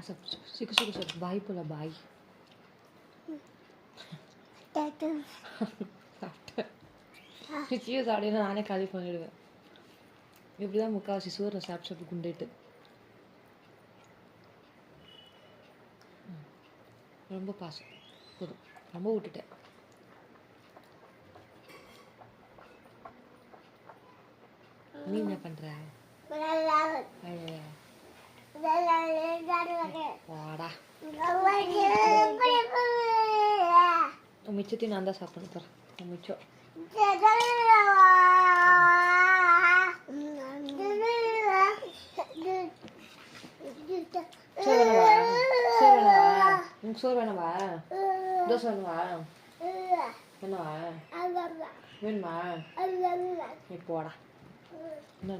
சிக்கு சிக்கு சிக்கு பாய் போல பாய். நிச்சயம் சாப்பிட்டீங்கன்னா நானே காலி பண்ணிடுவேன். இப்படிதான் முக்கால்வாசி சோறு சாப்பிட்டு குண்டிட்டு ரொம்ப பாசம் போதும், ரொம்ப விட்டுட்டேன். நீ என்ன பண்ற? வாடா, மிச்சத்தையும் நான் தான் சாப்பிடணும் தரேன். மிச்சம் சோறு வேணவா? தோசை வேணுவா? வேணுவா? வேணுமா? நீ போடா. என்ன